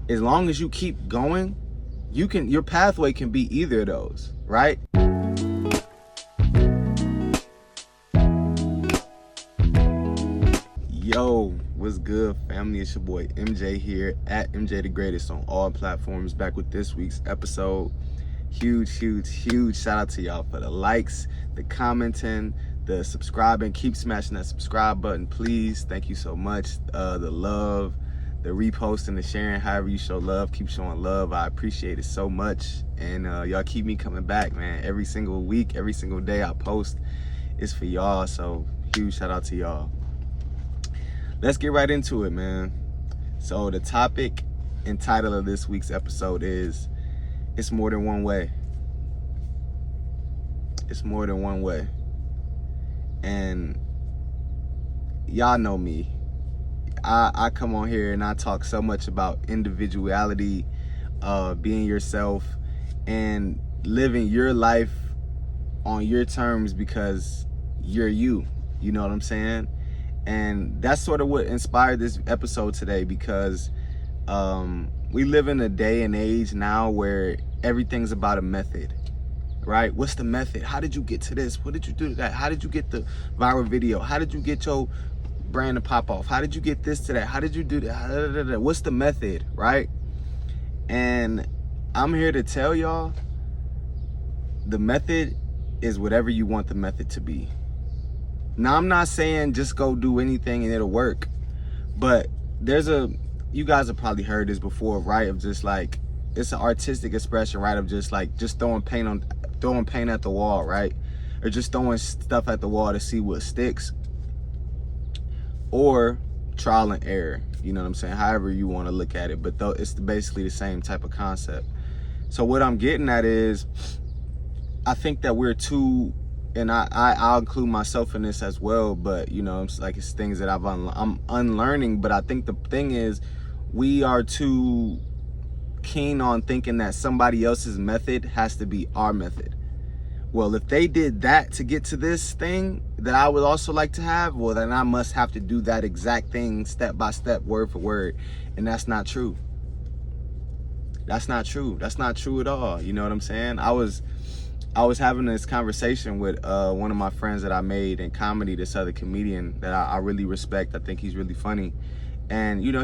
as long as you keep going, your pathway can be either of those, right? Yo, what's good, family? It's your boy MJ here at MJ the Greatest on all platforms, back with this week's episode. Huge shout out to y'all for the likes, the commenting, the subscribing. Keep smashing that subscribe button, please. Thank you so much. The love, the reposting, the sharing, however you show love, keep showing love. I appreciate it so much. And y'all keep me coming back, man. Every single week, every single day I post is for y'all. So huge shout out to y'all. Let's get right into it, man. So the topic and title of this week's episode is It's More Than One Way. It's more than one way. And y'all know me. I come on here and I talk so much about individuality, being yourself, and living your life on your terms because you're you. You know what I'm saying? And that's sort of what inspired this episode today, because we live in a day and age now where everything's about a method, right? What's the method? How did you get to this? What did you do to that? How did you get the viral video? How did you get your brand to pop off? How did you get this to that? How did you do that? What's the method, right? And I'm here to tell y'all, the method is whatever you want the method to be. Now, I'm not saying just go do anything and it'll work, but you guys have probably heard this before, right? Of just like, it's an artistic expression, right? Of just throwing paint at the wall, right? Or just throwing stuff at the wall to see what sticks, or trial and error. You know what I'm saying? However you want to look at it, but though it's basically the same type of concept. So what I'm getting at is, I think that we're too, and I'll include myself in this as well, but you know, it's things that I'm unlearning. But I think the thing is, we are too keen on thinking that somebody else's method has to be our method. Well, if they did that to get to this thing that I would also like to have, well, then I must have to do that exact thing step by step, word for word. And that's not true. That's not true. That's not true at all. You know what I'm saying? I was having this conversation with one of my friends that I made in comedy, this other comedian that I really respect. I think he's really funny. And, you know,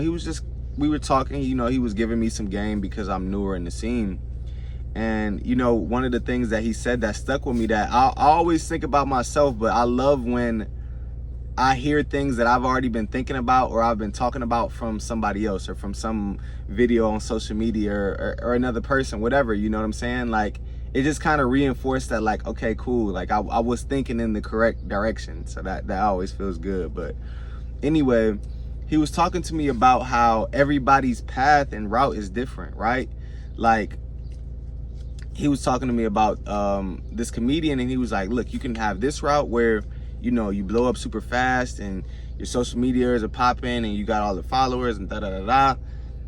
we were talking, you know, he was giving me some game because I'm newer in the scene. And, you know, one of the things that he said that stuck with me, that I always think about myself, but I love when I hear things that I've already been thinking about or I've been talking about from somebody else, or from some video on social media, or another person, whatever, you know what I'm saying? Like, it just kind of reinforced that, like, okay, cool. Like, I was thinking in the correct direction. So that always feels good. But anyway, he was talking to me about how everybody's path and route is different, right? Like, he was talking to me about this comedian, and he was like, look, you can have this route where, you know, you blow up super fast and your social media is a popping and you got all the followers and da-da-da-da.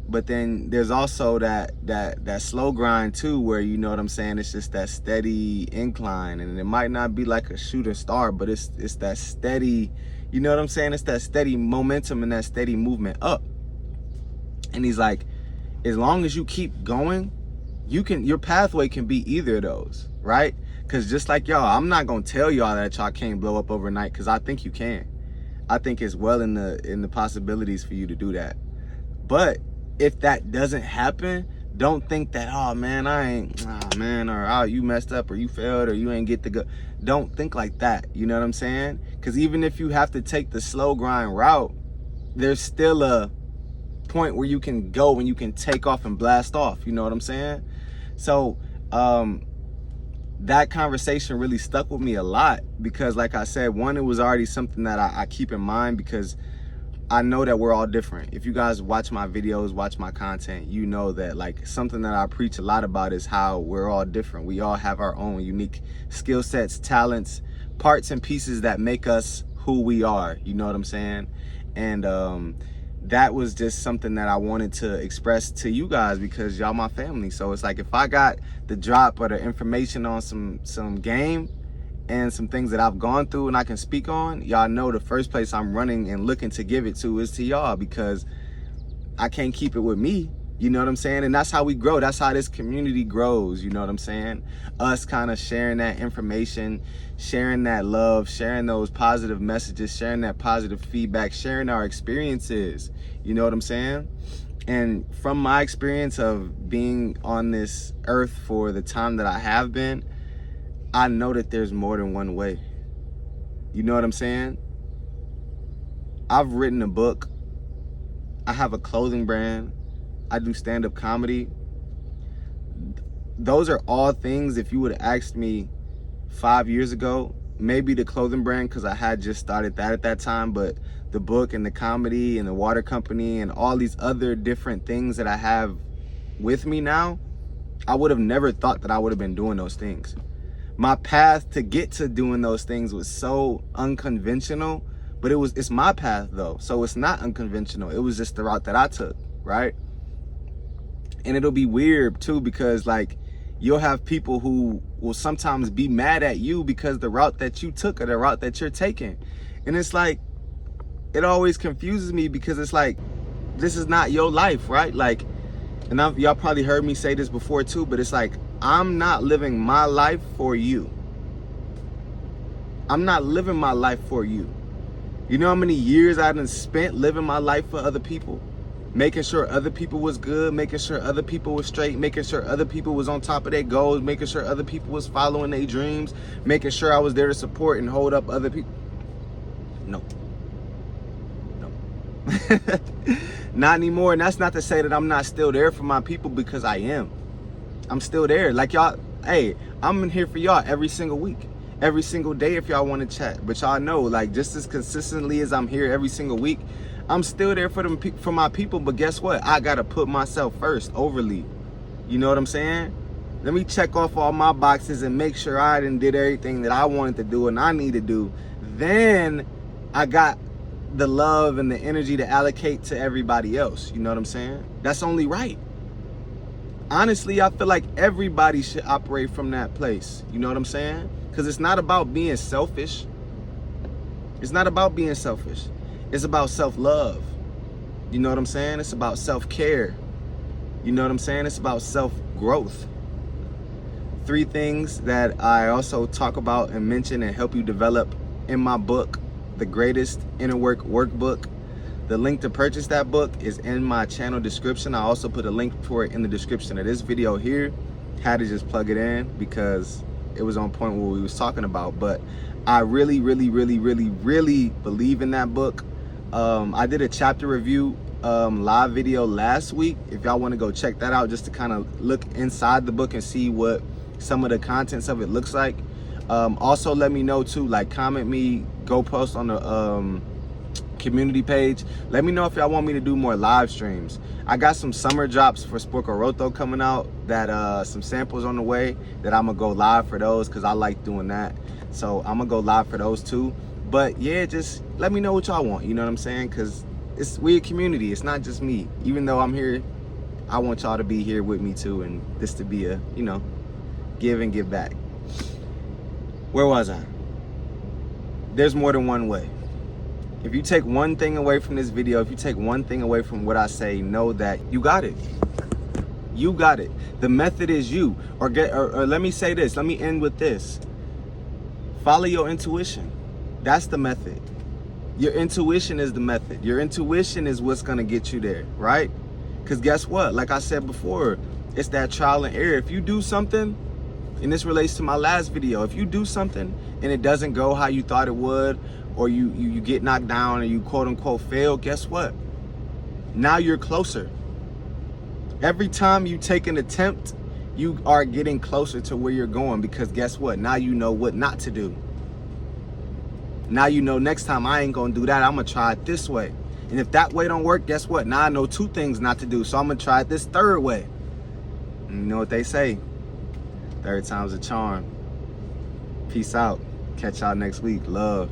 But then there's also that slow grind too, where, you know what I'm saying, it's just that steady incline, and it might not be like a shooting star, but it's that steady, you know what I'm saying, it's that steady momentum and that steady movement up. And he's like, as long as you keep going, your pathway can be either of those, right? Because just like y'all, I'm not gonna tell y'all that y'all can't blow up overnight, because I think you can. I think it's well in the possibilities for you to do that. But if that doesn't happen, don't think that, oh man, or oh, you messed up, or you failed, or you ain't get the go. Don't think like that. You know what I'm saying? Because even if you have to take the slow grind route, there's still a point where you can go and you can take off and blast off. You know what I'm saying? So that conversation really stuck with me a lot, because like I said, one, it was already something that I keep in mind, because I know that we're all different. If you guys watch my videos, watch my content, you know that, like, something that I preach a lot about is how we're all different. We all have our own unique skill sets, talents, parts and pieces that make us who we are. You know what I'm saying? And that was just something that I wanted to express to you guys, because y'all my family. So it's like, if I got the drop or the information on some game and some things that I've gone through and I can speak on, y'all know the first place I'm running and looking to give it to is to y'all, because I can't keep it with me. You know what I'm saying? And that's how we grow. That's how this community grows. You know what I'm saying? Us kind of sharing that information, sharing that love, sharing those positive messages, sharing that positive feedback, sharing our experiences. You know what I'm saying? And from my experience of being on this earth for the time that I have been, I know that there's more than one way. You know what I'm saying? I've written a book. I have a clothing brand. I do stand-up comedy. Those are all things, if you would have asked me 5 years ago, maybe the clothing brand, because I had just started that at that time, but the book and the comedy and the water company and all these other different things that I have with me now, I would have never thought that I would have been doing those things. My path to get to doing those things was so unconventional, but it's my path though, so it's not unconventional. It was just the route that I took, right? And it'll be weird too, because like you'll have people who will sometimes be mad at you because the route that you took or the route that you're taking. And it's like, it always confuses me, because it's like, this is not your life, right? Like, and y'all probably heard me say this before too, but it's like, I'm not living my life for you. I'm not living my life for you. You know how many years I done spent living my life for other people? Making sure other people was good, making sure other people was straight, making sure other people was on top of their goals, making sure other people was following their dreams, making sure I was there to support and hold up other people. No. Not anymore. And that's not to say that I'm not still there for my people, because I am. I'm still there. Like y'all, hey, I'm in here for y'all every single week, every single day if y'all want to chat. But y'all know, like, just as consistently as I'm here every single week, I'm still there for my people. But guess what? I gotta put myself first overly. You know what I'm saying? Let me check off all my boxes and make sure I done did everything that I wanted to do and I need to do. Then I got the love and the energy to allocate to everybody else. You know what I'm saying? That's only right. Honestly, I feel like everybody should operate from that place. You know what I'm saying? Because it's not about being selfish. It's not about being selfish. It's about self-love. You know what I'm saying? It's about self-care. You know what I'm saying? It's about self-growth. 3 things that I also talk about and mention and help you develop in my book, The Greatest Inner Work Workbook. The link to purchase that book is in my channel description. I also put a link for it in the description of this video here. Had to just plug it in because it was on point what we was talking about. But I really believe in that book. I did a chapter review live video last week. If y'all want to go check that out, just to kind of look inside the book and see what some of the contents of it looks like. Also let me know too, like comment me, go post on the community page. Let me know if y'all want me to do more live streams. I got some summer drops for Sporco Roto coming out, that some samples on the way that I'm gonna go live for those, because I like doing that. So I'm gonna go live for those too. But yeah, just let me know what y'all want, you know what I'm saying? Because we a community, it's not just me. Even though I'm here, I want y'all to be here with me too, and this to be a, you know, give and give back. Where was I? There's more than one way. If you take one thing away from this video, if you take one thing away from what I say, know that you got it. You got it. The method is you. Or let me say this, let me end with this. Follow your intuition. That's the method. Your intuition is the method. Your intuition is what's gonna get you there, right? Because guess what? Like I said before, it's that trial and error. If you do something, and this relates to my last video, if you do something and it doesn't go how you thought it would, or you get knocked down and you quote unquote fail, guess what? Now you're closer. Every time you take an attempt, you are getting closer to where you're going, because guess what? Now you know what not to do. Now you know next time I ain't gonna do that, I'm gonna try it this way. And if that way don't work, guess what? Now I know 2 things not to do, so I'm gonna try it this 3rd way. And you know what they say? 3rd time's a charm. Peace out. Catch y'all next week. Love.